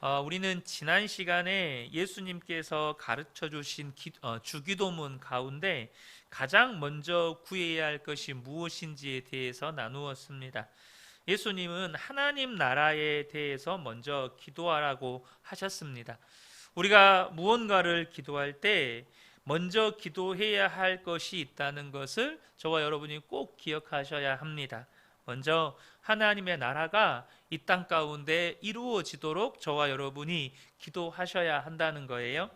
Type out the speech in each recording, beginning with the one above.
우리는 지난 시간에 예수님께서 가르쳐 주신 주기도문 가운데 가장 먼저 구해야 할 것이 무엇인지에 대해서 나누었습니다. 예수님은 하나님 나라에 대해서 먼저 기도하라고 하셨습니다. 우리가 무언가를 기도할 때 먼저 기도해야 할 것이 있다는 것을 저와 여러분이 꼭 기억하셔야 합니다. 먼저 하나님의 나라가 이 땅 가운데 이루어지도록 저와 여러분이 기도하셔야 한다는 거예요.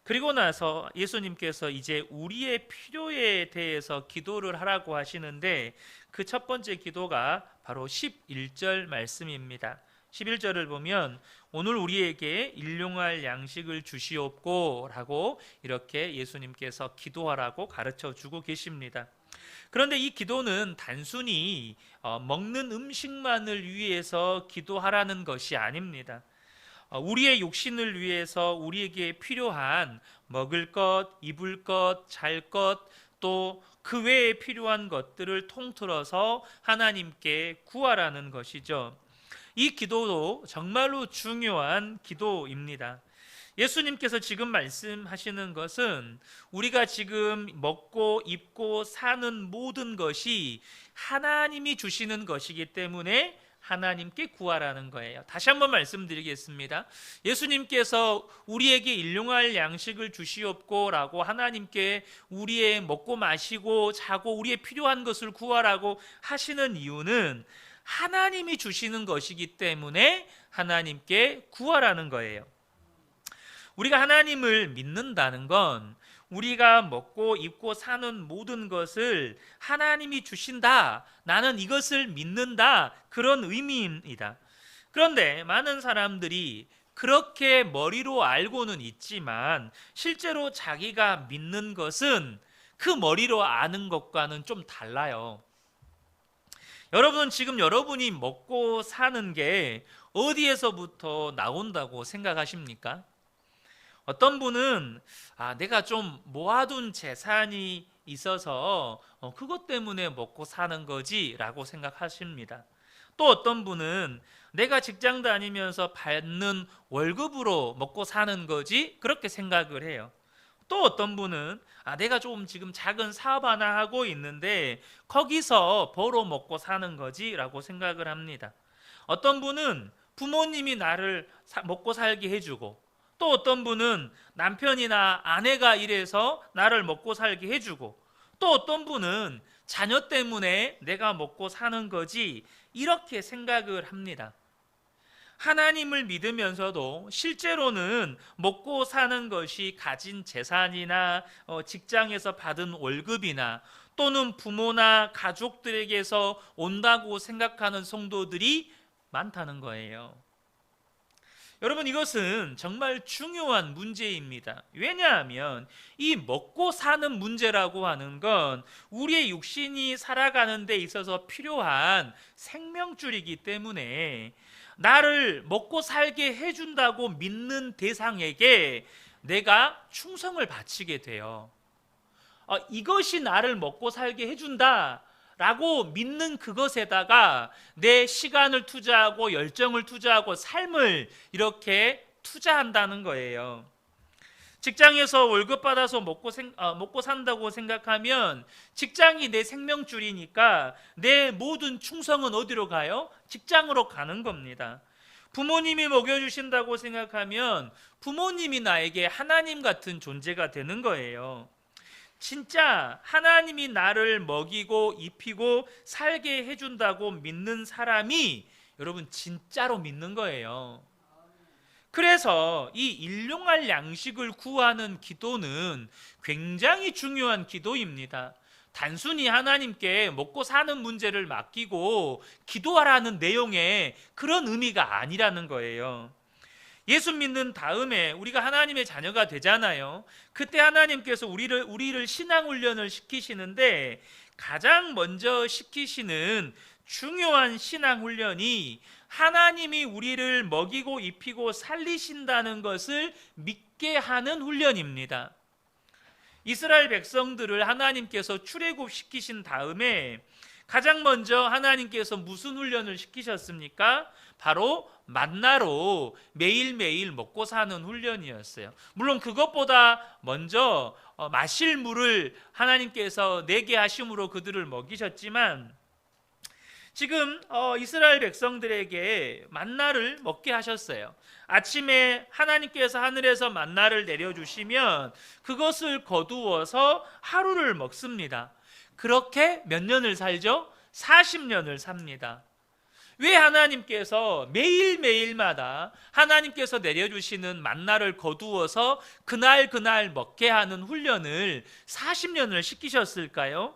그리고 나서 예수님께서 이제 우리의 필요에 대해서 기도를 하라고 하시는데 그 첫 번째 기도가 바로 11절 말씀입니다. 11절을 보면 오늘 우리에게 일용할 양식을 주시옵고 라고 이렇게 예수님께서 기도하라고 가르쳐 주고 계십니다. 그런데 이 기도는 단순히 먹는 음식만을 위해서 기도하라는 것이 아닙니다. 우리의 욕심을 위해서 우리에게 필요한 먹을 것, 입을 것, 잘 것, 또 그 외에 필요한 것들을 통틀어서 하나님께 구하라는 것이죠. 이 기도도 정말로 중요한 기도입니다. 예수님께서 지금 말씀하시는 것은 우리가 지금 먹고 입고 사는 모든 것이 하나님이 주시는 것이기 때문에 하나님께 구하라는 거예요. 다시 한번 말씀드리겠습니다. 예수님께서 우리에게 일용할 양식을 주시옵고 라고 하나님께 우리의 먹고 마시고 자고 우리의 필요한 것을 구하라고 하시는 이유는 하나님이 주시는 것이기 때문에 하나님께 구하라는 거예요. 우리가 하나님을 믿는다는 건 우리가 먹고 입고 사는 모든 것을 하나님이 주신다, 나는 이것을 믿는다, 그런 의미입니다. 그런데 많은 사람들이 그렇게 머리로 알고는 있지만 실제로 자기가 믿는 것은 그 머리로 아는 것과는 좀 달라요. 여러분, 지금 여러분이 먹고 사는 게 어디에서부터 나온다고 생각하십니까? 어떤 분은 내가 좀 모아둔 재산이 있어서 그것 때문에 먹고 사는 거지 라고 생각하십니다. 또 어떤 분은 내가 직장 다니면서 받는 월급으로 먹고 사는 거지 그렇게 생각을 해요. 또 어떤 분은 내가 좀 지금 작은 사업 하나 하고 있는데 거기서 벌어 먹고 사는 거지 라고 생각을 합니다. 어떤 분은 부모님이 나를 먹고 살게 해주고, 또 어떤 분은 남편이나 아내가 일해서 나를 먹고 살게 해주고, 또 어떤 분은 자녀 때문에 내가 먹고 사는 거지 이렇게 생각을 합니다. 하나님을 믿으면서도 실제로는 먹고 사는 것이 가진 재산이나 직장에서 받은 월급이나 또는 부모나 가족들에게서 온다고 생각하는 성도들이 많다는 거예요. 여러분, 이것은 정말 중요한 문제입니다. 왜냐하면 이 먹고 사는 문제라고 하는 건 우리의 육신이 살아가는 데 있어서 필요한 생명줄이기 때문에 나를 먹고 살게 해준다고 믿는 대상에게 내가 충성을 바치게 돼요. 이것이 나를 먹고 살게 해준다 라고 믿는 그것에다가 내 시간을 투자하고 열정을 투자하고 삶을 이렇게 투자한다는 거예요. 직장에서 월급 받아서 먹고 산다고 생각하면 직장이 내 생명줄이니까 내 모든 충성은 어디로 가요? 직장으로 가는 겁니다. 부모님이 먹여주신다고 생각하면 부모님이 나에게 하나님 같은 존재가 되는 거예요. 진짜 하나님이 나를 먹이고 입히고 살게 해준다고 믿는 사람이 여러분 진짜로 믿는 거예요. 그래서 이 일용할 양식을 구하는 기도는 굉장히 중요한 기도입니다. 단순히 하나님께 먹고 사는 문제를 맡기고 기도하라는 내용의 그런 의미가 아니라는 거예요. 예수 믿는 다음에 우리가 하나님의 자녀가 되잖아요. 그때 하나님께서 우리를 신앙 훈련을 시키시는데 가장 먼저 시키시는 중요한 신앙 훈련이 하나님이 우리를 먹이고 입히고 살리신다는 것을 믿게 하는 훈련입니다. 이스라엘 백성들을 하나님께서 출애굽시키신 다음에 가장 먼저 하나님께서 무슨 훈련을 시키셨습니까? 바로 만나로 매일매일 먹고 사는 훈련이었어요. 물론 그것보다 먼저 마실 물을 하나님께서 내게 하심으로 그들을 먹이셨지만, 지금 이스라엘 백성들에게 만나를 먹게 하셨어요. 아침에 하나님께서 하늘에서 만나를 내려주시면 그것을 거두어서 하루를 먹습니다. 그렇게 몇 년을 살죠? 40년을 삽니다. 왜 하나님께서 매일매일마다 하나님께서 내려주시는 만나를 거두어서 그날 먹게 하는 훈련을 40년을 시키셨을까요?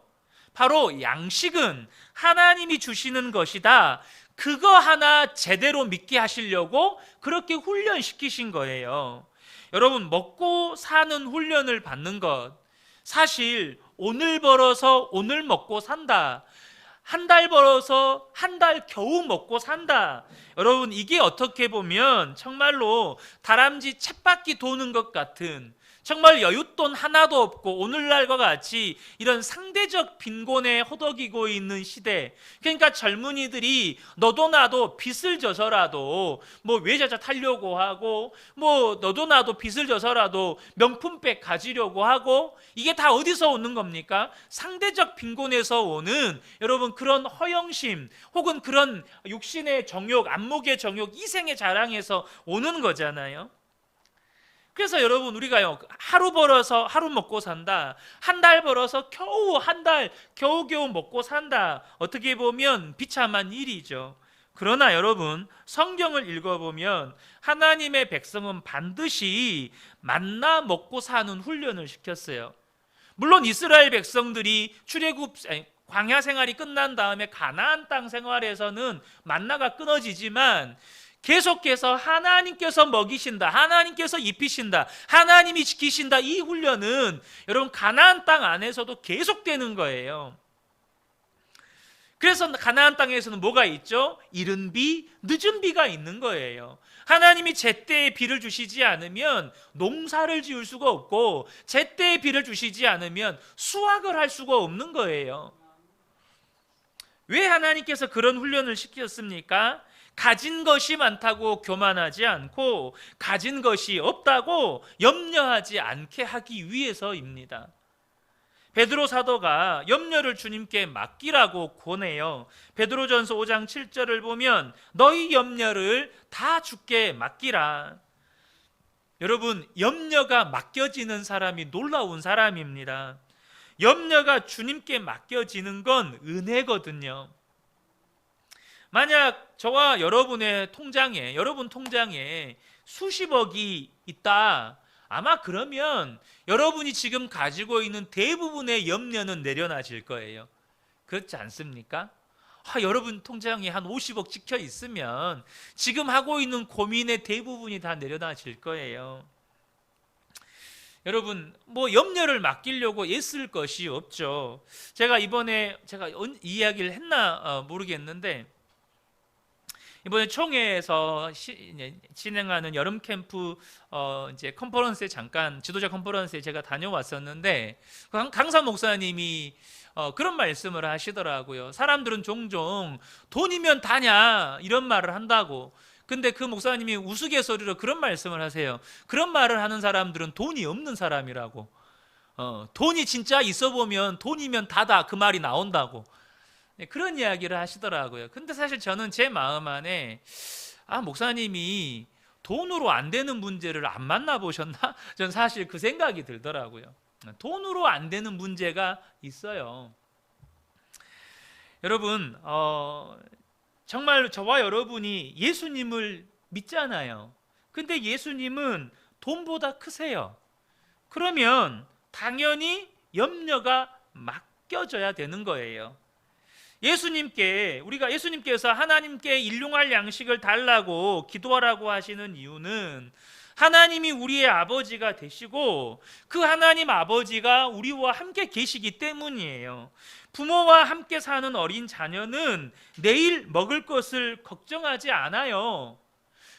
바로 양식은 하나님이 주시는 것이다, 그거 하나 제대로 믿게 하시려고 그렇게 훈련시키신 거예요. 여러분, 먹고 사는 훈련을 받는 것, 사실 오늘 벌어서 오늘 먹고 산다, 한 달 벌어서 한 달 겨우 먹고 산다, 여러분, 이게 어떻게 보면 정말로 다람쥐 쳇바퀴 도는 것 같은, 정말 여윳돈 하나도 없고 오늘날과 같이 이런 상대적 빈곤에 허덕이고 있는 시대, 그러니까 젊은이들이 너도 나도 빚을 져서라도 뭐 외제차 타려고 하고, 뭐 너도 나도 빚을 져서라도 명품백 가지려고 하고, 이게 다 어디서 오는 겁니까? 상대적 빈곤에서 오는, 여러분, 그런 허영심 혹은 그런 육신의 정욕, 안목의 정욕, 이생의 자랑에서 오는 거잖아요. 그래서 여러분, 우리가요, 하루 벌어서 하루 먹고 산다, 한 달 벌어서 겨우 한 달 겨우겨우 먹고 산다, 어떻게 보면 비참한 일이죠. 그러나 여러분, 성경을 읽어보면 하나님의 백성은 반드시 만나 먹고 사는 훈련을 시켰어요. 물론 이스라엘 백성들이 광야 생활이 끝난 다음에 가나안 땅 생활에서는 만나가 끊어지지만, 계속해서 하나님께서 먹이신다, 하나님께서 입히신다, 하나님이 지키신다, 이 훈련은 여러분 가나안 땅 안에서도 계속되는 거예요. 그래서 가나안 땅에서는 뭐가 있죠? 이른 비, 늦은 비가 있는 거예요. 하나님이 제때에 비를 주시지 않으면 농사를 지을 수가 없고, 제때에 비를 주시지 않으면 수확을 할 수가 없는 거예요. 왜 하나님께서 그런 훈련을 시켰습니까? 가진 것이 많다고 교만하지 않고 가진 것이 없다고 염려하지 않게 하기 위해서입니다. 베드로 사도가 염려를 주님께 맡기라고 권해요. 베드로전서 5장 7절을 보면 너희 염려를 다 주께 맡기라. 여러분, 염려가 맡겨지는 사람이 놀라운 사람입니다. 염려가 주님께 맡겨지는 건 은혜거든요. 만약 저와 여러분의 통장에, 여러분 통장에 수십억이 있다, 아마 그러면 여러분이 지금 가지고 있는 대부분의 염려는 내려놔질 거예요. 그렇지 않습니까? 여러분 통장에 한 50억 찍혀 있으면 지금 하고 있는 고민의 대부분이 다 내려놔질 거예요. 여러분, 뭐 염려를 맡기려고 애쓸 것이 없죠. 제가 이번에 이 이야기를 했나 모르겠는데, 이번에 총회에서 진행하는 여름 캠프 이제 컨퍼런스에, 잠깐 지도자 컨퍼런스에 제가 다녀왔었는데, 강사 목사님이 그런 말씀을 하시더라고요. 사람들은 종종 돈이면 다냐 이런 말을 한다고. 근데 그 목사님이 우스갯소리로 그런 말씀을 하세요. 그런 말을 하는 사람들은 돈이 없는 사람이라고. 돈이 진짜 있어 보면 돈이면 다다, 그 말이 나온다고. 그런 이야기를 하시더라고요. 근데 사실 저는 제 마음 안에, 목사님이 돈으로 안 되는 문제를 안 만나보셨나? 전 사실 그 생각이 들더라고요. 돈으로 안 되는 문제가 있어요. 여러분, 정말 저와 여러분이 예수님을 믿잖아요. 근데 예수님은 돈보다 크세요. 그러면 당연히 염려가 맡겨져야 되는 거예요. 예수님께서 하나님께 일용할 양식을 달라고 기도하라고 하시는 이유는, 하나님이 우리의 아버지가 되시고 그 하나님 아버지가 우리와 함께 계시기 때문이에요. 부모와 함께 사는 어린 자녀는 내일 먹을 것을 걱정하지 않아요.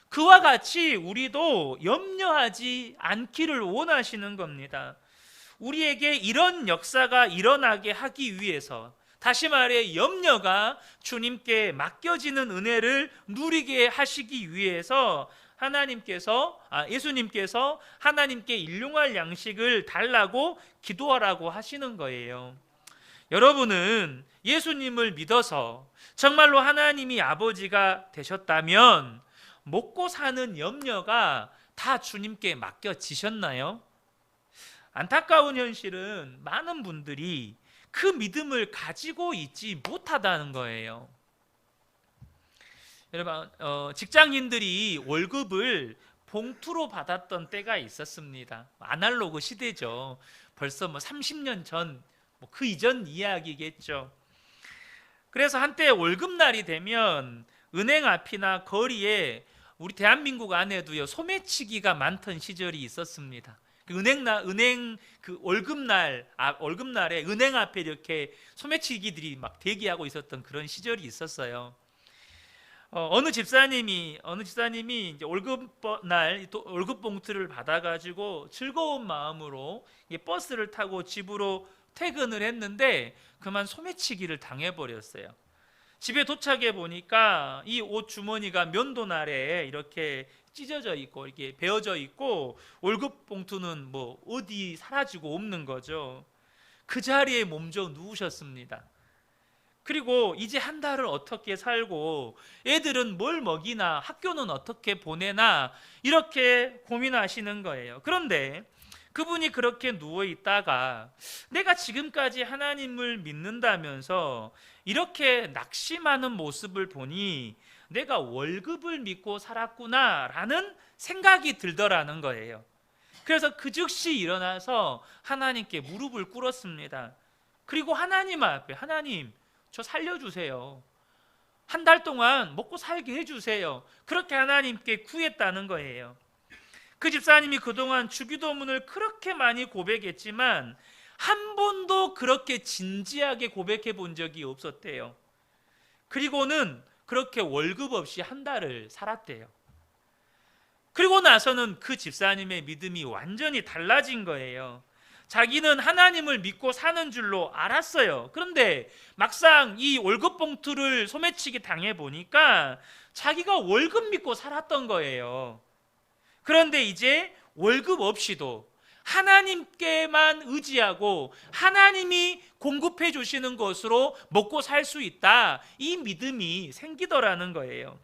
그와 같이 우리도 염려하지 않기를 원하시는 겁니다. 우리에게 이런 역사가 일어나게 하기 위해서, 다시 말해 염려가 주님께 맡겨지는 은혜를 누리게 하시기 위해서 예수님께서 하나님께 일용할 양식을 달라고 기도하라고 하시는 거예요. 여러분은 예수님을 믿어서 정말로 하나님이 아버지가 되셨다면 먹고 사는 염려가 다 주님께 맡겨지셨나요? 안타까운 현실은 많은 분들이 그 믿음을 가지고 있지 못하다는 거예요. 여러분, 직장인들이 월급을 봉투로 받았던 때가 있었습니다. 아날로그 시대죠. 벌써 30년 전, 그 이전 이야기겠죠. 그래서 한때 월급날이 되면 은행 앞이나 거리에 우리 대한민국 안에도요 소매치기가 많던 시절이 있었습니다. 월급날에 은행 앞에 이렇게 소매치기들이 막 대기하고 있었던 그런 시절이 있었어요. 어느 집사님이 이제 월급날 월급 봉투를 받아가지고 즐거운 마음으로 버스를 타고 집으로 퇴근을 했는데 그만 소매치기를 당해버렸어요. 집에 도착해 보니까 이 옷 주머니가 면도날에 이렇게 찢어져 있고 이렇게 베어져 있고 월급 봉투는 어디 사라지고 없는 거죠. 그 자리에 몸져 누우셨습니다. 그리고 이제 한 달을 어떻게 살고 애들은 뭘 먹이나 학교는 어떻게 보내나 이렇게 고민하시는 거예요. 그런데 그분이 그렇게 누워 있다가 내가 지금까지 하나님을 믿는다면서 이렇게 낙심하는 모습을 보니 내가 월급을 믿고 살았구나라는 생각이 들더라는 거예요. 그래서 그 즉시 일어나서 하나님께 무릎을 꿇었습니다. 그리고 하나님 앞에 하나님 저 살려주세요. 한 달 동안 먹고 살게 해주세요. 그렇게 하나님께 구했다는 거예요. 그 집사님이 그동안 주기도문을 그렇게 많이 고백했지만 한 번도 그렇게 진지하게 고백해 본 적이 없었대요. 그리고는 그렇게 월급 없이 한 달을 살았대요. 그리고 나서는 그 집사님의 믿음이 완전히 달라진 거예요. 자기는 하나님을 믿고 사는 줄로 알았어요. 그런데 막상 이 월급 봉투를 소매치기 당해 보니까 자기가 월급 믿고 살았던 거예요. 그런데 이제 월급 없이도 하나님께만 의지하고 하나님이 공급해 주시는 것으로 먹고 살 수 있다. 이 믿음이 생기더라는 거예요.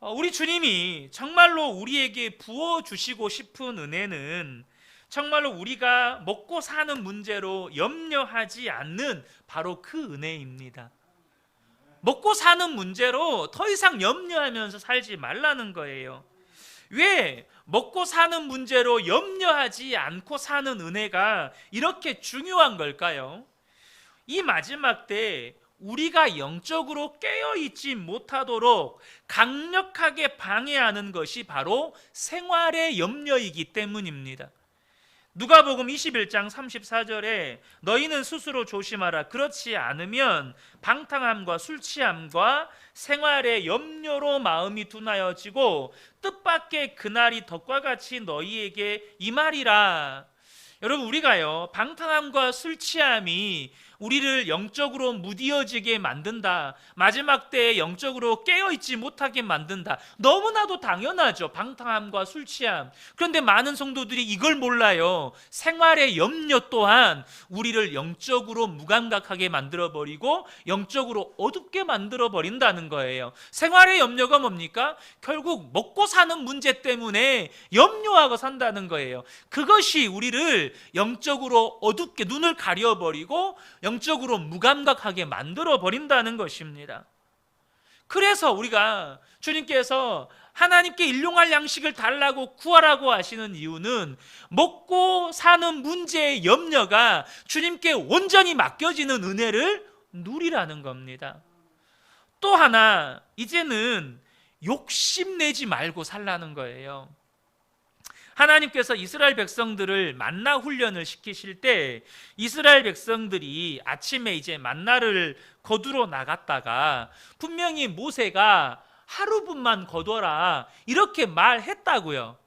우리 주님이 정말로 우리에게 부어주시고 싶은 은혜는 정말로 우리가 먹고 사는 문제로 염려하지 않는 바로 그 은혜입니다. 먹고 사는 문제로 더 이상 염려하면서 살지 말라는 거예요. 왜 먹고 사는 문제로 염려하지 않고 사는 은혜가 이렇게 중요한 걸까요? 이 마지막 때 우리가 영적으로 깨어있지 못하도록 강력하게 방해하는 것이 바로 생활의 염려이기 때문입니다. 누가복음 21장 34절에 너희는 스스로 조심하라. 그렇지 않으면 방탕함과 술 취함과 생활의 염려로 마음이 둔하여지고 뜻밖의 그날이 덕과 같이 너희에게 임하리라. 여러분, 우리가요 방탕함과 술 취함이 우리를 영적으로 무디어지게 만든다, 마지막 때에 영적으로 깨어있지 못하게 만든다, 너무나도 당연하죠. 방탕함과 술 취함. 그런데 많은 성도들이 이걸 몰라요. 생활의 염려 또한 우리를 영적으로 무감각하게 만들어버리고 영적으로 어둡게 만들어버린다는 거예요. 생활의 염려가 뭡니까? 결국 먹고 사는 문제 때문에 염려하고 산다는 거예요. 그것이 우리를 영적으로 어둡게 눈을 가려버리고 영적으로 무감각하게 만들어 버린다는 것입니다. 그래서 우리가 주님께서 하나님께 일용할 양식을 달라고 구하라고 하시는 이유는 먹고 사는 문제의 염려가 주님께 온전히 맡겨지는 은혜를 누리라는 겁니다. 또 하나, 이제는 욕심내지 말고 살라는 거예요. 하나님께서 이스라엘 백성들을 만나 훈련을 시키실 때 이스라엘 백성들이 아침에 이제 만나를 거두러 나갔다가 분명히 모세가 하루분만 거둬라 이렇게 말했다고요.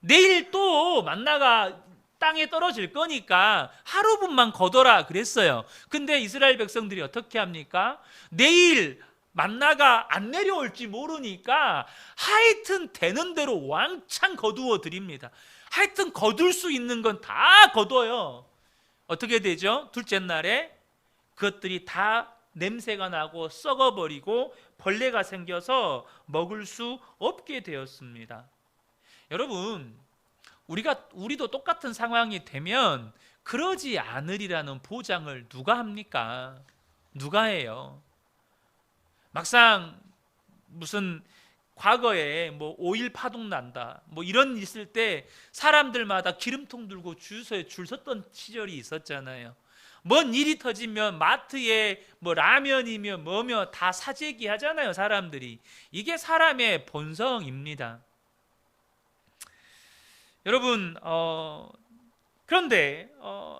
내일 또 만나가 땅에 떨어질 거니까 하루분만 거둬라 그랬어요. 근데 이스라엘 백성들이 어떻게 합니까? 내일 만나가 안 내려올지 모르니까 하여튼 되는 대로 왕창 거두어 드립니다. 하여튼 거둘 수 있는 건 다 거둬요. 어떻게 되죠? 둘째 날에 그것들이 다 냄새가 나고 썩어버리고 벌레가 생겨서 먹을 수 없게 되었습니다. 여러분, 우리도 똑같은 상황이 되면 그러지 않으리라는 보장을 누가 합니까? 누가 해요? 막상 무슨 과거에 뭐 5.1 파동 난다 뭐 이런 일 있을 때 사람들마다 기름통 들고 줄 섰던 시절이 있었잖아요. 뭔 일이 터지면 마트에 뭐 라면이며 뭐며 다 사재기 하잖아요, 사람들이. 이게 사람의 본성입니다. 여러분, 그런데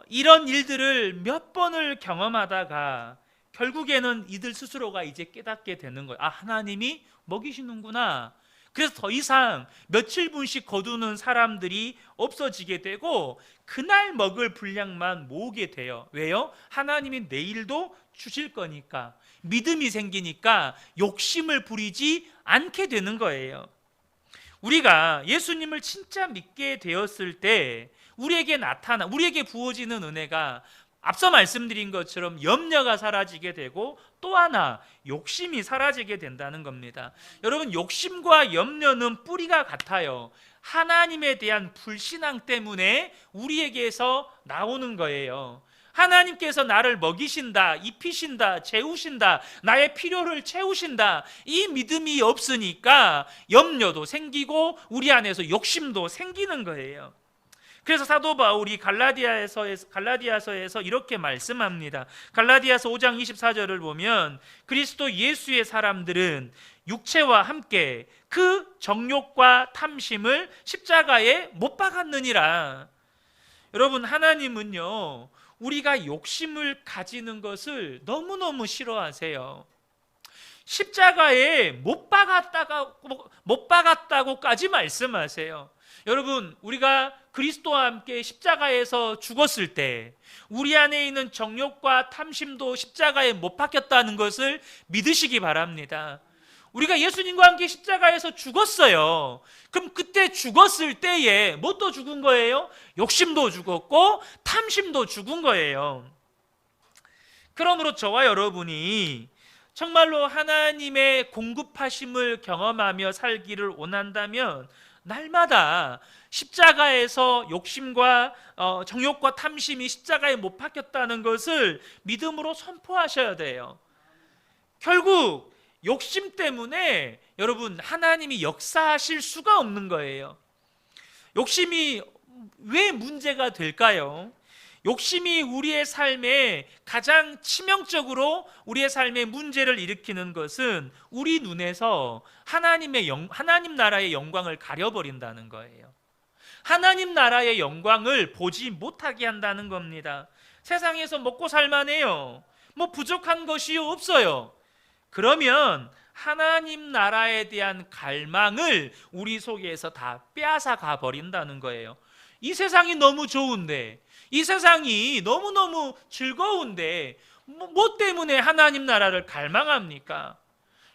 이런 일들을 몇 번을 경험하다가 결국에는 이들 스스로가 이제 깨닫게 되는 거예요. 아, 하나님이 먹이시는구나. 그래서 더 이상 며칠 분씩 거두는 사람들이 없어지게 되고 그날 먹을 분량만 모으게 돼요. 왜요? 하나님이 내일도 주실 거니까. 믿음이 생기니까 욕심을 부리지 않게 되는 거예요. 우리가 예수님을 진짜 믿게 되었을 때 우리에게 부어지는 은혜가 앞서 말씀드린 것처럼 염려가 사라지게 되고 또 하나 욕심이 사라지게 된다는 겁니다. 여러분, 욕심과 염려는 뿌리가 같아요. 하나님에 대한 불신앙 때문에 우리에게서 나오는 거예요. 하나님께서 나를 먹이신다, 입히신다, 재우신다, 나의 필요를 채우신다, 이 믿음이 없으니까 염려도 생기고 우리 안에서 욕심도 생기는 거예요. 그래서 사도 바울이 갈라디아서에서 이렇게 말씀합니다. 갈라디아서 5장 24절을 보면 그리스도 예수의 사람들은 육체와 함께 그 정욕과 탐심을 십자가에 못 박았느니라. 여러분, 하나님은요, 우리가 욕심을 가지는 것을 너무너무 싫어하세요. 십자가에 못 박았다고까지 말씀하세요. 여러분, 우리가 그리스도와 함께 십자가에서 죽었을 때 우리 안에 있는 정욕과 탐심도 십자가에 못 박혔다는 것을 믿으시기 바랍니다. 우리가 예수님과 함께 십자가에서 죽었어요. 그럼 그때 죽었을 때에 뭣도 죽은 거예요? 욕심도 죽었고 탐심도 죽은 거예요. 그러므로 저와 여러분이 정말로 하나님의 공급하심을 경험하며 살기를 원한다면 날마다 십자가에서 욕심과 정욕과 탐심이 십자가에 못 박혔다는 것을 믿음으로 선포하셔야 돼요. 결국 욕심 때문에 여러분, 하나님이 역사하실 수가 없는 거예요. 욕심이 왜 문제가 될까요? 욕심이 우리의 삶에 가장 치명적으로 우리의 삶에 문제를 일으키는 것은 우리 눈에서 하나님 나라의 영광을 가려버린다는 거예요. 하나님 나라의 영광을 보지 못하게 한다는 겁니다. 세상에서 먹고 살만해요. 뭐 부족한 것이 없어요. 그러면 하나님 나라에 대한 갈망을 우리 속에서 다 빼앗아 가버린다는 거예요. 이 세상이 너무 좋은데, 이 세상이 너무너무 즐거운데 뭐 때문에 하나님 나라를 갈망합니까?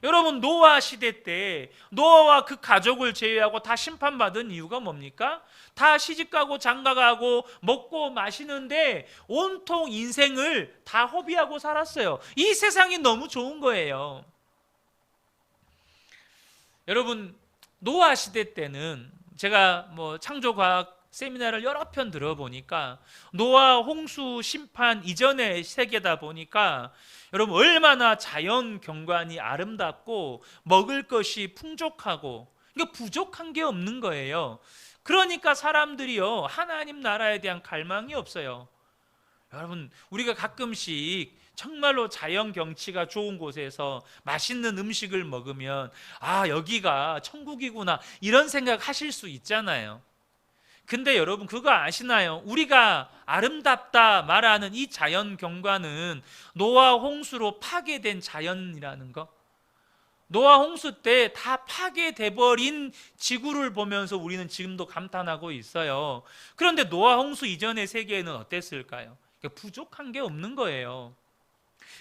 여러분, 노아 시대 때 노아와 그 가족을 제외하고 다 심판받은 이유가 뭡니까? 다 시집가고 장가가고 먹고 마시는데 온통 인생을 다 허비하고 살았어요. 이 세상이 너무 좋은 거예요. 여러분, 노아 시대 때는 제가 뭐 창조과학 세미나를 여러 편 들어보니까 노아 홍수 심판 이전의 세계다 보니까 여러분, 얼마나 자연 경관이 아름답고 먹을 것이 풍족하고, 그러니까 부족한 게 없는 거예요. 그러니까 사람들이요, 하나님 나라에 대한 갈망이 없어요. 여러분, 우리가 가끔씩 정말로 자연 경치가 좋은 곳에서 맛있는 음식을 먹으면 아, 여기가 천국이구나 이런 생각 하실 수 있잖아요. 근데 여러분, 그거 아시나요? 우리가 아름답다 말하는 이 자연 경관은 노아 홍수로 파괴된 자연이라는 거. 노아 홍수 때 다 파괴돼 버린 지구를 보면서 우리는 지금도 감탄하고 있어요. 그런데 노아 홍수 이전의 세계에는 어땠을까요? 부족한 게 없는 거예요.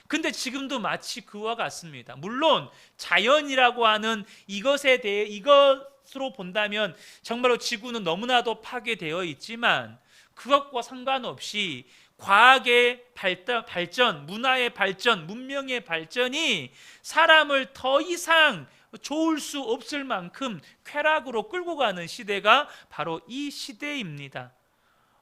근데 지금도 마치 그와 같습니다. 물론 자연이라고 하는 이것으로 본다면 정말로 지구는 너무나도 파괴되어 있지만 그것과 상관없이 과학의 발전, 문화의 발전, 문명의 발전이 사람을 더 이상 좋을 수 없을 만큼 쾌락으로 끌고 가는 시대가 바로 이 시대입니다.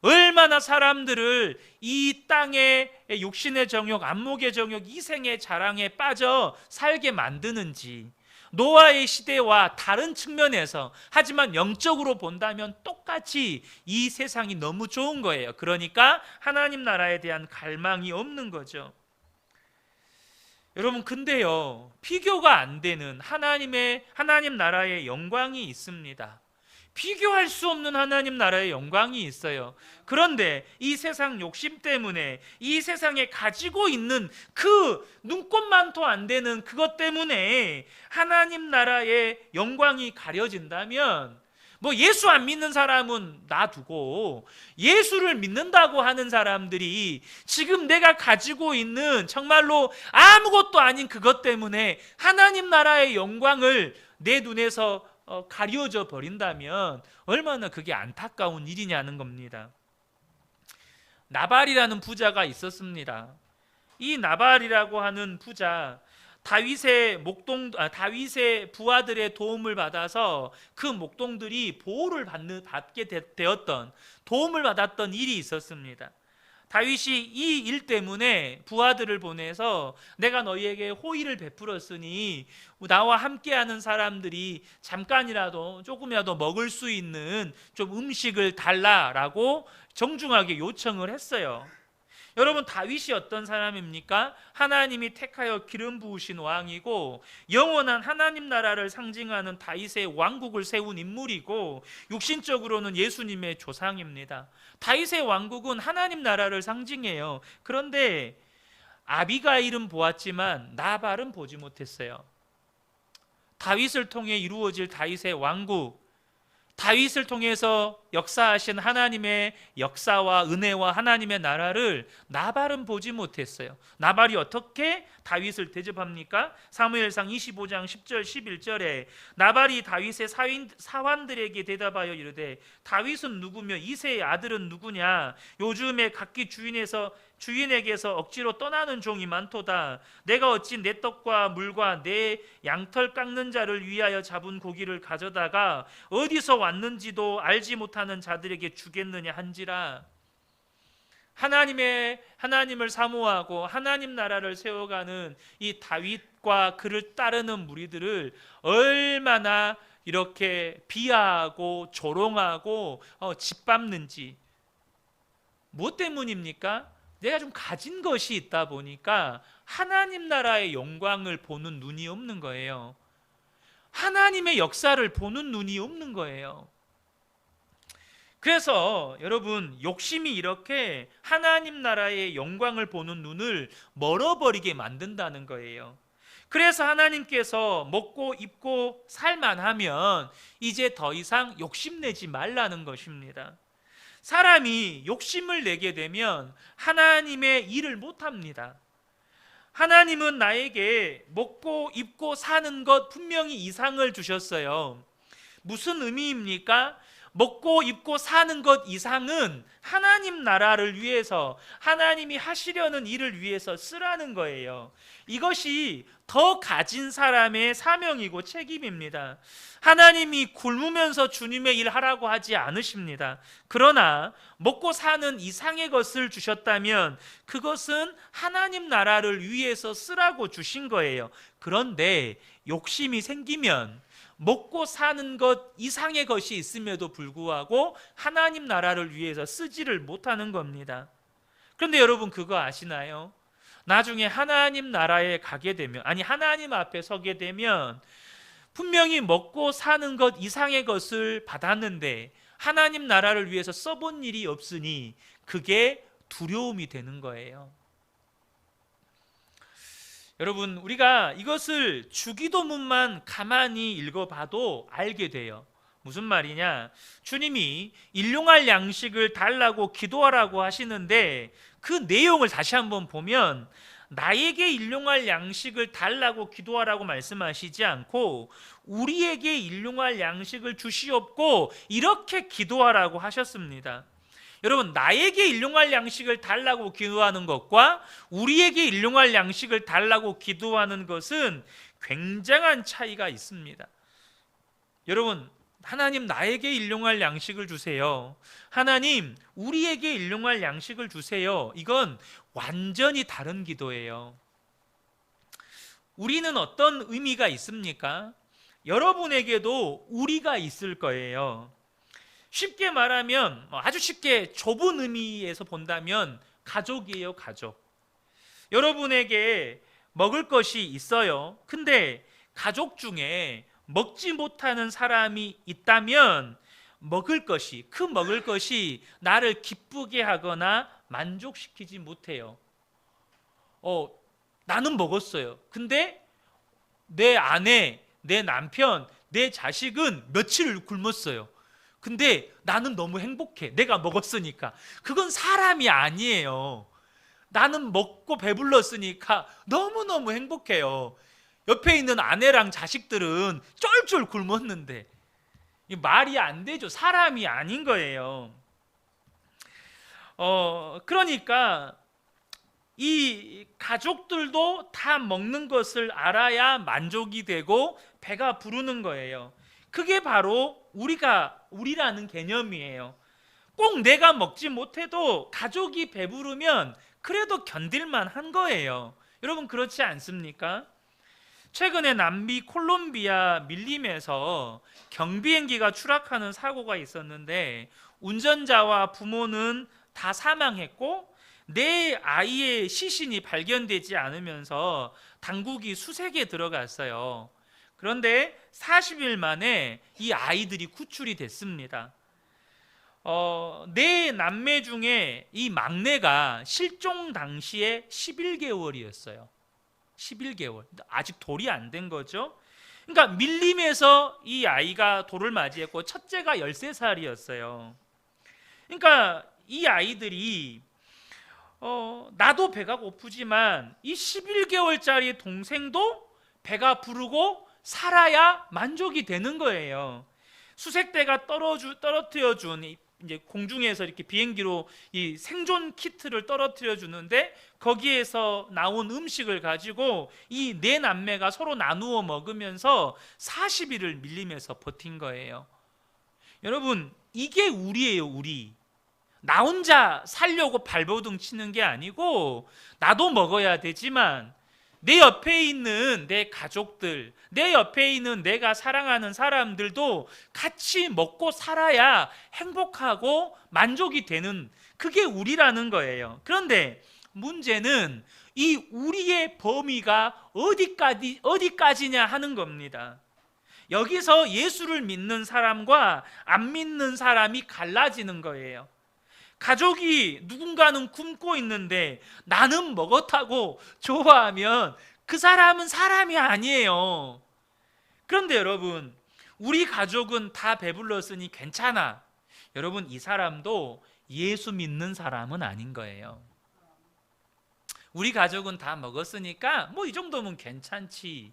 얼마나 사람들을 이 땅의 육신의 정욕, 안목의 정욕, 이생의 자랑에 빠져 살게 만드는지, 노아의 시대와 다른 측면에서, 하지만 영적으로 본다면 똑같이 이 세상이 너무 좋은 거예요. 그러니까 하나님 나라에 대한 갈망이 없는 거죠. 여러분, 근데요, 비교가 안 되는 하나님 나라의 영광이 있습니다. 비교할 수 없는 하나님 나라의 영광이 있어요. 그런데 이 세상 욕심 때문에, 이 세상에 가지고 있는 그 눈꼽만도 안 되는 그것 때문에 하나님 나라의 영광이 가려진다면, 예수 안 믿는 사람은 놔두고 예수를 믿는다고 하는 사람들이 지금 내가 가지고 있는 정말로 아무것도 아닌 그것 때문에 하나님 나라의 영광을 내 눈에서 가려져 버린다면 얼마나 그게 안타까운 일이냐는 겁니다. 나발이라는 부자가 있었습니다. 이 나발이라고 하는 부자, 다윗의 부하들의 도움을 받아서 그 목동들이 보호를 받게 되었던, 도움을 받았던 일이 있었습니다. 다윗이 이 일 때문에 부하들을 보내서 내가 너희에게 호의를 베풀었으니 나와 함께하는 사람들이 잠깐이라도 조금이라도 먹을 수 있는 좀 음식을 달라라고 정중하게 요청을 했어요. 여러분, 다윗이 어떤 사람입니까? 하나님이 택하여 기름 부으신 왕이고 영원한 하나님 나라를 상징하는 다윗의 왕국을 세운 인물이고 육신적으로는 예수님의 조상입니다. 다윗의 왕국은 하나님 나라를 상징해요. 그런데 아비가일은 보았지만 나발은 보지 못했어요. 다윗을 통해 이루어질 다윗의 왕국, 다윗을 통해서 역사하신 하나님의 역사와 은혜와 하나님의 나라를 나발은 보지 못했어요. 나발이 어떻게 다윗을 대접합니까? 사무엘상 25장 10절 11절에 나발이 다윗의 사환들에게 대답하여 이르되 다윗은 누구며 이새의 아들은 누구냐? 요즘에 각기 주인에게서 억지로 떠나는 종이 많도다. 내가 어찌 내 떡과 물과 내 양털 깎는 자를 위하여 잡은 고기를 가져다가 어디서 왔는지도 알지 못하는 자들에게 주겠느냐 한지라. 하나님을 사모하고 하나님 나라를 세워가는 이 다윗과 그를 따르는 무리들을 얼마나 이렇게 비하하고 조롱하고 짓밟는지. 무엇 때문입니까? 내가 좀 가진 것이 있다 보니까 하나님 나라의 영광을 보는 눈이 없는 거예요. 하나님의 역사를 보는 눈이 없는 거예요. 그래서 여러분, 욕심이 이렇게 하나님 나라의 영광을 보는 눈을 멀어버리게 만든다는 거예요. 그래서 하나님께서 먹고 입고 살만하면 이제 더 이상 욕심내지 말라는 것입니다. 사람이 욕심을 내게 되면 하나님의 일을 못합니다. 하나님은 나에게 먹고 입고 사는 것 분명히 이상을 주셨어요. 무슨 의미입니까? 먹고 입고 사는 것 이상은 하나님 나라를 위해서, 하나님이 하시려는 일을 위해서 쓰라는 거예요. 이것이 더 가진 사람의 사명이고 책임입니다. 하나님이 굶으면서 주님의 일 하라고 하지 않으십니다. 그러나 먹고 사는 이상의 것을 주셨다면 그것은 하나님 나라를 위해서 쓰라고 주신 거예요. 그런데 욕심이 생기면 먹고 사는 것 이상의 것이 있음에도 불구하고 하나님 나라를 위해서 쓰지를 못하는 겁니다. 그런데 여러분, 그거 아시나요? 나중에 하나님 나라에 가게 되면, 하나님 앞에 서게 되면 분명히 먹고 사는 것 이상의 것을 받았는데 하나님 나라를 위해서 써본 일이 없으니 그게 두려움이 되는 거예요. 여러분, 우리가 이것을 주기도문만 가만히 읽어봐도 알게 돼요. 무슨 말이냐? 주님이 일용할 양식을 달라고 기도하라고 하시는데 그 내용을 다시 한번 보면 나에게 일용할 양식을 달라고 기도하라고 말씀하시지 않고 우리에게 일용할 양식을 주시옵고 이렇게 기도하라고 하셨습니다. 여러분, 나에게 일용할 양식을 달라고 기도하는 것과 우리에게 일용할 양식을 달라고 기도하는 것은 굉장한 차이가 있습니다. 여러분, 하나님 나에게 일용할 양식을 주세요. 하나님 우리에게 일용할 양식을 주세요. 이건 완전히 다른 기도예요. 우리는 어떤 의미가 있습니까? 여러분에게도 우리가 있을 거예요. 쉽게 말하면 아주 쉽게 좁은 의미에서 본다면 가족이에요, 가족. 여러분에게 먹을 것이 있어요. 근데 가족 중에 먹지 못하는 사람이 있다면 그 먹을 것이 나를 기쁘게 하거나 만족시키지 못해요. 나는 먹었어요. 근데 내 아내, 내 남편, 내 자식은 며칠 굶었어요. 근데 나는 너무 행복해. 내가 먹었으니까. 그건 사람이 아니에요. 나는 먹고 배불렀으니까 너무너무 행복해요. 옆에 있는 아내랑 자식들은 쫄쫄 굶었는데 말이 안 되죠. 사람이 아닌 거예요. 그러니까 이 가족들도 다 먹는 것을 알아야 만족이 되고 배가 부르는 거예요. 그게 바로 우리라는 개념이에요. 꼭 내가 먹지 못해도 가족이 배부르면 그래도 견딜만 한 거예요. 여러분, 그렇지 않습니까? 최근에 남미 콜롬비아 밀림에서 경비행기가 추락하는 사고가 있었는데 운전자와 부모는 다 사망했고 내 아이의 시신이 발견되지 않으면서 당국이 수색에 들어갔어요. 그런데 40일 만에 이 아이들이 구출이 됐습니다. 네 남매 중에 이 막내가 실종 당시에 11개월이었어요. 11개월. 아직 돌이 안 된 거죠. 그러니까 밀림에서 이 아이가 돌을 맞이했고 첫째가 13살이었어요. 그러니까 이 아이들이 나도 배가 고프지만 이 11개월짜리 동생도 배가 부르고 살아야 만족이 되는 거예요. 수색대가 떨어뜨려 준 이제 공중에서 이렇게 비행기로 이 생존 키트를 떨어뜨려 주는데 거기에서 나온 음식을 가지고 이 네 남매가 서로 나누어 먹으면서 40일을 밀림에서 버틴 거예요. 여러분, 이게 우리예요, 우리. 나 혼자 살려고 발버둥 치는 게 아니고 나도 먹어야 되지만 내 옆에 있는 내 가족들, 내 옆에 있는 내가 사랑하는 사람들도 같이 먹고 살아야 행복하고 만족이 되는, 그게 우리라는 거예요. 그런데 문제는 이 우리의 범위가 어디까지냐 하는 겁니다. 여기서 예수를 믿는 사람과 안 믿는 사람이 갈라지는 거예요. 가족이 누군가는 굶고 있는데 나는 먹었다고 좋아하면 그 사람은 사람이 아니에요. 그런데 여러분, 우리 가족은 다 배불렀으니 괜찮아. 여러분, 이 사람도 예수 믿는 사람은 아닌 거예요. 우리 가족은 다 먹었으니까 뭐 이 정도면 괜찮지.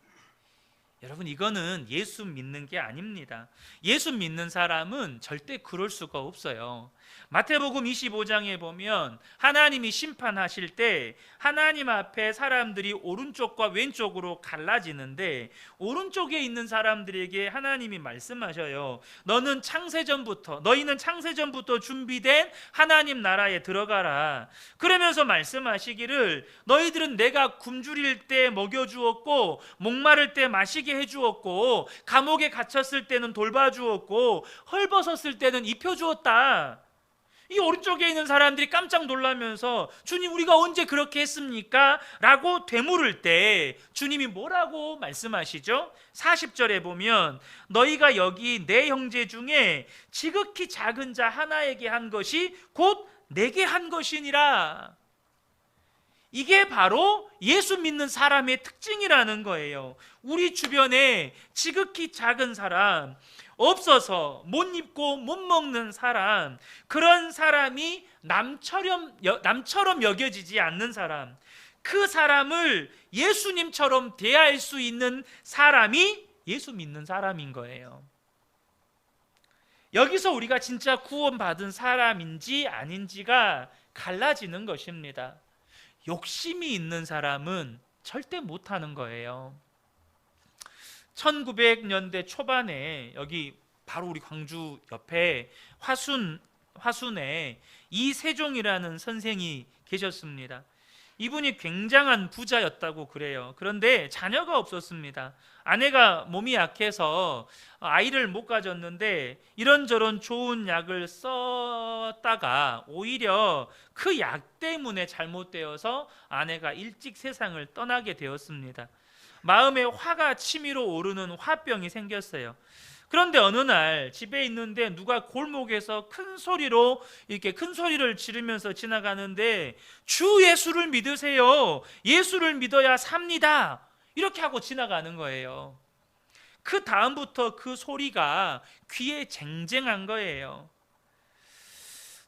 여러분, 이거는 예수 믿는 게 아닙니다. 예수 믿는 사람은 절대 그럴 수가 없어요. 마태복음 25장에 보면 하나님이 심판하실 때 하나님 앞에 사람들이 오른쪽과 왼쪽으로 갈라지는데 오른쪽에 있는 사람들에게 하나님이 말씀하셔요. 너희는 창세전부터 준비된 하나님 나라에 들어가라. 그러면서 말씀하시기를 너희들은 내가 굶주릴 때 먹여주었고 목마를 때 마시게 해주었고 감옥에 갇혔을 때는 돌봐주었고 헐벗었을 때는 입혀주었다. 이 오른쪽에 있는 사람들이 깜짝 놀라면서 주님, 우리가 언제 그렇게 했습니까? 라고 되물을 때 주님이 뭐라고 말씀하시죠? 40절에 보면 너희가 여기 내 형제 중에 지극히 작은 자 하나에게 한 것이 곧 내게 한 것이니라. 이게 바로 예수 믿는 사람의 특징이라는 거예요. 우리 주변에 지극히 작은 사람, 없어서 못 입고 못 먹는 사람, 그런 사람이 남처럼 여겨지지 않는 사람, 그 사람을 예수님처럼 대할 수 있는 사람이 예수 믿는 사람인 거예요. 여기서 우리가 진짜 구원받은 사람인지 아닌지가 갈라지는 것입니다. 욕심이 있는 사람은 절대 못하는 거예요. 1900년대 초반에 여기 바로 우리 광주 옆에 화순에 이세종이라는 선생이 계셨습니다. 이분이 굉장한 부자였다고 그래요. 그런데 자녀가 없었습니다. 아내가 몸이 약해서 아이를 못 가졌는데 이런저런 좋은 약을 썼다가 오히려 그 약 때문에 잘못되어서 아내가 일찍 세상을 떠나게 되었습니다. 마음에 화가 치밀어 오르는 화병이 생겼어요. 그런데 어느 날 집에 있는데 누가 골목에서 큰 소리를 지르면서 지나가는데 주 예수를 믿으세요. 예수를 믿어야 삽니다. 이렇게 하고 지나가는 거예요. 그 다음부터 그 소리가 귀에 쟁쟁한 거예요.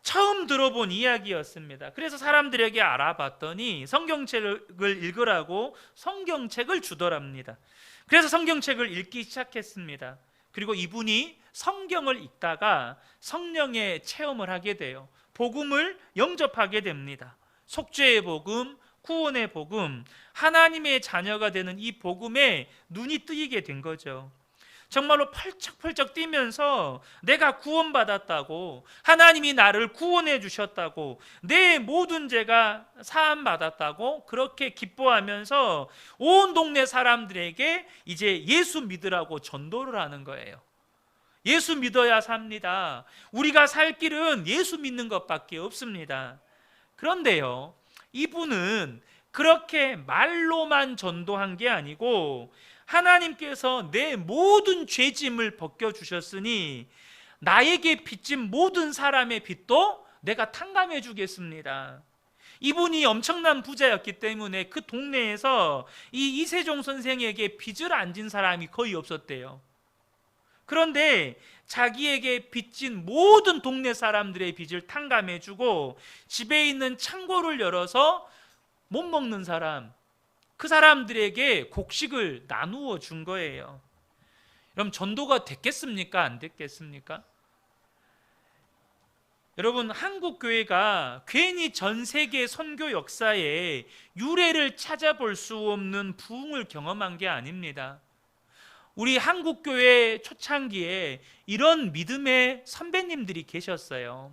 처음 들어본 이야기였습니다. 그래서 사람들에게 알아봤더니 성경책을 읽으라고 성경책을 주더랍니다. 그래서 성경책을 읽기 시작했습니다. 그리고 이분이 성경을 읽다가 성령의 체험을 하게 돼요. 복음을 영접하게 됩니다. 속죄의 복음, 구원의 복음, 하나님의 자녀가 되는 이 복음에 눈이 뜨이게 된 거죠. 정말로 펄쩍펄쩍 뛰면서 내가 구원받았다고, 하나님이 나를 구원해 주셨다고, 내 모든 죄가 사함받았다고 그렇게 기뻐하면서 온 동네 사람들에게 이제 예수 믿으라고 전도를 하는 거예요. 예수 믿어야 삽니다. 우리가 살 길은 예수 믿는 것밖에 없습니다. 그런데요, 이분은 그렇게 말로만 전도한 게 아니고 하나님께서 내 모든 죄짐을 벗겨주셨으니 나에게 빚진 모든 사람의 빚도 내가 탕감해 주겠습니다. 이분이 엄청난 부자였기 때문에 그 동네에서 이 이세종 선생에게 빚을 안 진 사람이 거의 없었대요. 그런데 자기에게 빚진 모든 동네 사람들의 빚을 탕감해 주고 집에 있는 창고를 열어서 못 먹는 사람, 그 사람들에게 곡식을 나누어 준 거예요. 그럼 전도가 됐겠습니까? 안 됐겠습니까? 여러분, 한국 교회가 괜히 전 세계 선교 역사에 유례를 찾아볼 수 없는 부흥을 경험한 게 아닙니다. 우리 한국 교회 초창기에 이런 믿음의 선배님들이 계셨어요.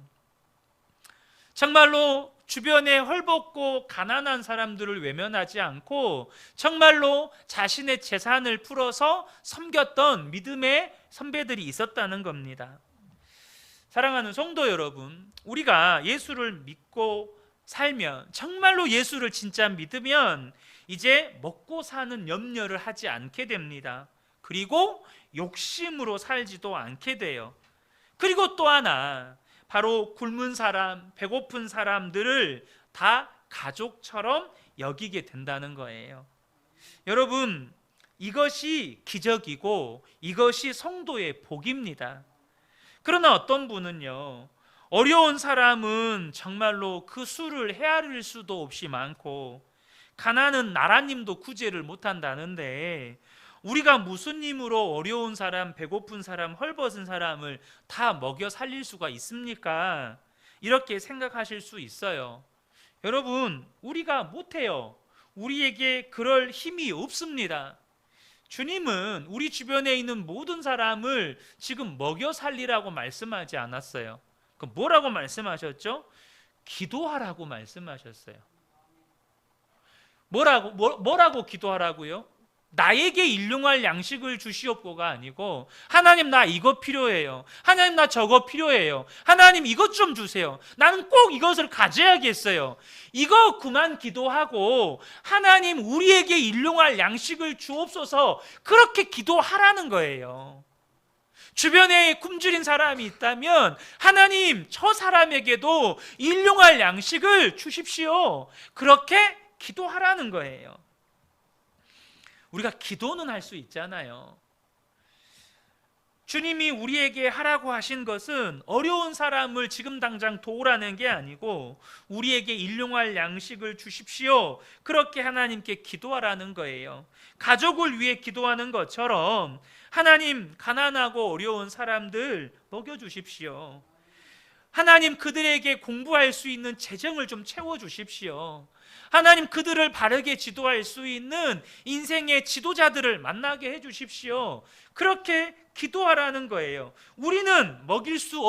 정말로 주변에 헐벗고 가난한 사람들을 외면하지 않고 정말로 자신의 재산을 풀어서 섬겼던 믿음의 선배들이 있었다는 겁니다. 사랑하는 성도 여러분, 우리가 예수를 믿고 살면, 정말로 예수를 진짜 믿으면 이제 먹고 사는 염려를 하지 않게 됩니다. 그리고 욕심으로 살지도 않게 돼요. 그리고 또 하나, 바로 굶은 사람, 배고픈 사람들을 다 가족처럼 여기게 된다는 거예요. 여러분, 이것이 기적이고 이것이 성도의 복입니다. 그러나 어떤 분은요, 어려운 사람은 정말로 그 수를 헤아릴 수도 없이 많고 가난은 나라님도 구제를 못한다는데 우리가 무슨 힘으로 어려운 사람, 배고픈 사람, 헐벗은 사람을 다 먹여 살릴 수가 있습니까? 이렇게 생각하실 수 있어요. 여러분, 우리가 못해요. 우리에게 그럴 힘이 없습니다. 주님은 우리 주변에 있는 모든 사람을 지금 먹여 살리라고 말씀하지 않았어요. 그럼 뭐라고 말씀하셨죠? 기도하라고 말씀하셨어요. 뭐라고 기도하라고요? 나에게 일용할 양식을 주시옵고가 아니고 하나님 나 이거 필요해요. 하나님 나 저거 필요해요. 하나님 이것 좀 주세요. 나는 꼭 이것을 가져야겠어요. 이거 그만 기도하고 하나님 우리에게 일용할 양식을 주옵소서, 그렇게 기도하라는 거예요. 주변에 굶주린 사람이 있다면 하나님 저 사람에게도 일용할 양식을 주십시오. 그렇게 기도하라는 거예요. 우리가 기도는 할 수 있잖아요. 주님이 우리에게 하라고 하신 것은 어려운 사람을 지금 당장 도우라는 게 아니고 우리에게 일용할 양식을 주십시오, 그렇게 하나님께 기도하라는 거예요. 가족을 위해 기도하는 것처럼 하나님, 가난하고 어려운 사람들 먹여주십시오. 하나님, 그들에게 공부할 수 있는 재정을 좀 채워주십시오. 하나님, 그들을 바르게 지도할 수 있는 인생의 지도자들을 만나게 해주십시오. 그렇게 기도하라는 거예요. 우리는 먹일 수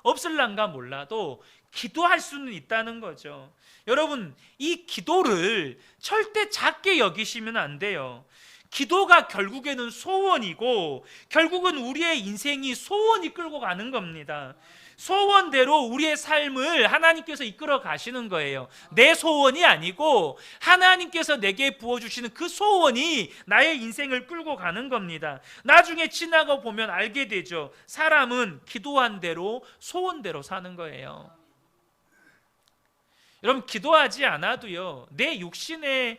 없을란가 몰라도 기도할 수는 있다는 거죠. 여러분, 이 기도를 절대 작게 여기시면 안 돼요. 기도가 결국에는 소원이고 결국은 우리의 인생이 소원이 끌고 가는 겁니다. 소원대로 우리의 삶을 하나님께서 이끌어 가시는 거예요. 내 소원이 아니고 하나님께서 내게 부어주시는 그 소원이 나의 인생을 끌고 가는 겁니다. 나중에 지나고 보면 알게 되죠. 사람은 기도한 대로 소원대로 사는 거예요. 여러분, 기도하지 않아도요, 내 육신의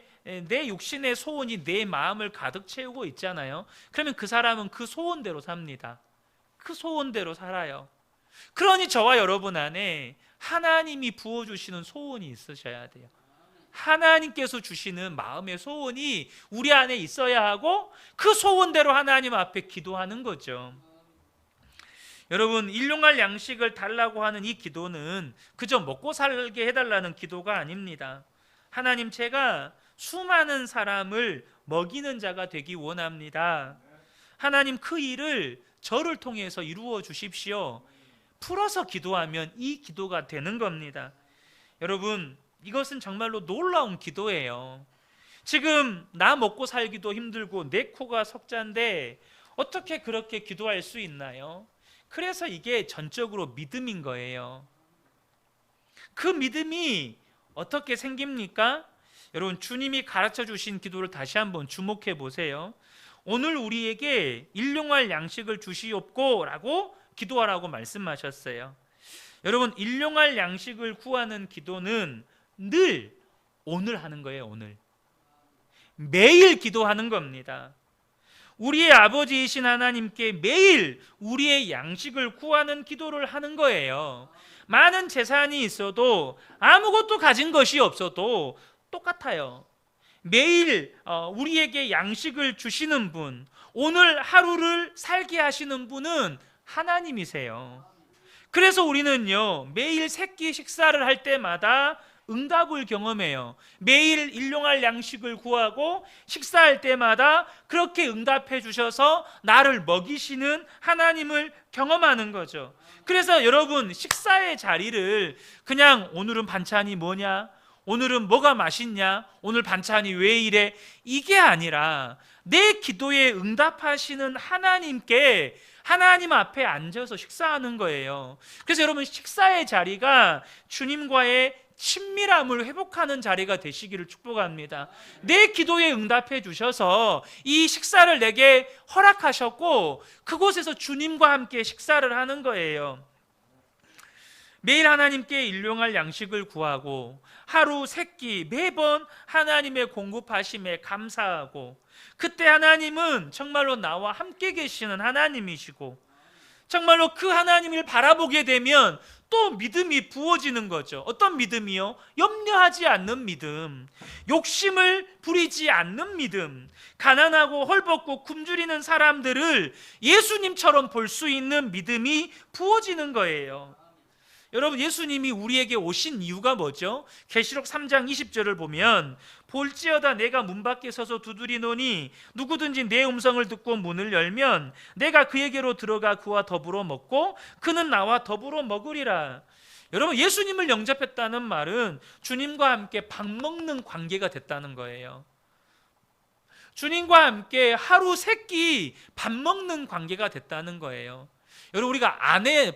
소원이 내 마음을 가득 채우고 있잖아요. 그러면 그 사람은 그 소원대로 삽니다. 그 소원대로 살아요. 그러니 저와 여러분 안에 하나님이 부어주시는 소원이 있으셔야 돼요. 하나님께서 주시는 마음의 소원이 우리 안에 있어야 하고 그 소원대로 하나님 앞에 기도하는 거죠. 여러분, 일용할 양식을 달라고 하는 이 기도는 그저 먹고 살게 해달라는 기도가 아닙니다. 하나님, 제가 수많은 사람을 먹이는 자가 되기 원합니다. 하나님, 그 일을 저를 통해서 이루어 주십시오. 풀어서 기도하면 이 기도가 되는 겁니다. 여러분, 이것은 정말로 놀라운 기도예요. 지금 나 먹고 살기도 힘들고 내 코가 석자인데 어떻게 그렇게 기도할 수 있나요? 그래서 이게 전적으로 믿음인 거예요. 그 믿음이 어떻게 생깁니까? 여러분, 주님이 가르쳐 주신 기도를 다시 한번 주목해 보세요. 오늘 우리에게 일용할 양식을 주시옵고 라고 기도하라고 말씀하셨어요. 여러분, 일용할 양식을 구하는 기도는 늘 오늘 하는 거예요. 오늘 매일 기도하는 겁니다. 우리의 아버지이신 하나님께 매일 우리의 양식을 구하는 기도를 하는 거예요. 많은 재산이 있어도 아무것도 가진 것이 없어도 똑같아요. 매일 우리에게 양식을 주시는 분, 오늘 하루를 살게 하시는 분은 하나님이세요. 그래서 우리는요, 매일 새끼 식사를 할 때마다 응답을 경험해요. 매일 일용할 양식을 구하고 식사할 때마다 그렇게 응답해 주셔서 나를 먹이시는 하나님을 경험하는 거죠. 그래서 여러분, 식사의 자리를 그냥 오늘은 반찬이 뭐냐, 오늘은 뭐가 맛있냐, 오늘 반찬이 왜 이래, 이게 아니라 내 기도에 응답하시는 하나님께, 하나님 앞에 앉아서 식사하는 거예요. 그래서 여러분, 식사의 자리가 주님과의 친밀함을 회복하는 자리가 되시기를 축복합니다. 내 기도에 응답해 주셔서 이 식사를 내게 허락하셨고 그곳에서 주님과 함께 식사를 하는 거예요. 매일 하나님께 일용할 양식을 구하고 하루 세 끼 매번 하나님의 공급하심에 감사하고, 그때 하나님은 정말로 나와 함께 계시는 하나님이시고 정말로 그 하나님을 바라보게 되면 또 믿음이 부어지는 거죠. 어떤 믿음이요? 염려하지 않는 믿음, 욕심을 부리지 않는 믿음, 가난하고 헐벗고 굶주리는 사람들을 예수님처럼 볼 수 있는 믿음이 부어지는 거예요. 여러분, 예수님이 우리에게 오신 이유가 뭐죠? 계시록 3장 20절을 보면 볼지어다 내가 문 밖에 서서 두드리노니 누구든지 내 음성을 듣고 문을 열면 내가 그에게로 들어가 그와 더불어 먹고 그는 나와 더불어 먹으리라. 여러분, 예수님을 영접했다는 말은 주님과 함께 밥 먹는 관계가 됐다는 거예요. 주님과 함께 하루 세 끼 밥 먹는 관계가 됐다는 거예요. 여러분, 우리가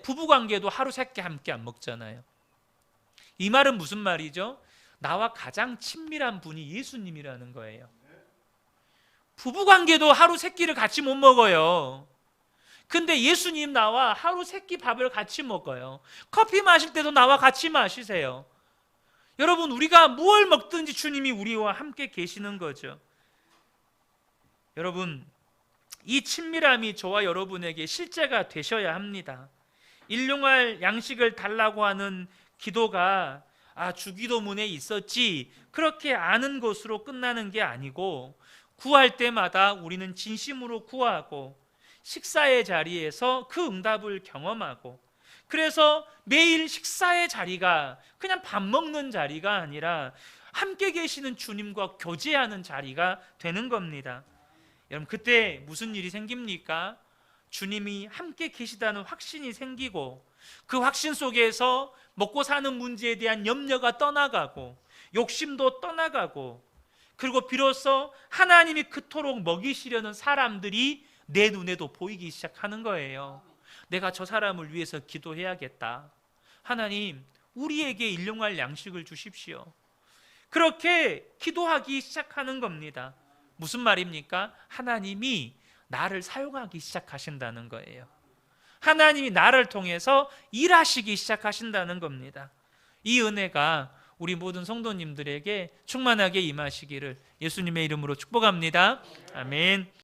부부 관계도 하루 세 끼 함께 안 먹잖아요. 이 말은 무슨 말이죠? 나와 가장 친밀한 분이 예수님이라는 거예요. 부부 관계도 하루 세 끼를 같이 못 먹어요. 근데 예수님 나와 하루 세 끼 밥을 같이 먹어요. 커피 마실 때도 나와 같이 마시세요. 여러분, 우리가 무엇을 먹든지 주님이 우리와 함께 계시는 거죠. 여러분, 이 친밀함이 저와 여러분에게 실제가 되셔야 합니다. 일용할 양식을 달라고 하는 기도가 주기도문에 있었지 그렇게 아는 것으로 끝나는 게 아니고, 구할 때마다 우리는 진심으로 구하고 식사의 자리에서 그 응답을 경험하고, 그래서 매일 식사의 자리가 그냥 밥 먹는 자리가 아니라 함께 계시는 주님과 교제하는 자리가 되는 겁니다. 여러분, 그때 무슨 일이 생깁니까? 주님이 함께 계시다는 확신이 생기고, 그 확신 속에서 먹고 사는 문제에 대한 염려가 떠나가고 욕심도 떠나가고, 그리고 비로소 하나님이 그토록 먹이시려는 사람들이 내 눈에도 보이기 시작하는 거예요. 내가 저 사람을 위해서 기도해야겠다. 하나님, 우리에게 일용할 양식을 주십시오. 그렇게 기도하기 시작하는 겁니다. 무슨 말입니까? 하나님이 나를 사용하기 시작하신다는 거예요. 하나님이 나를 통해서 일하시기 시작하신다는 겁니다. 이 은혜가 우리 모든 성도님들에게 충만하게 임하시기를 예수님의 이름으로 축복합니다. 아멘.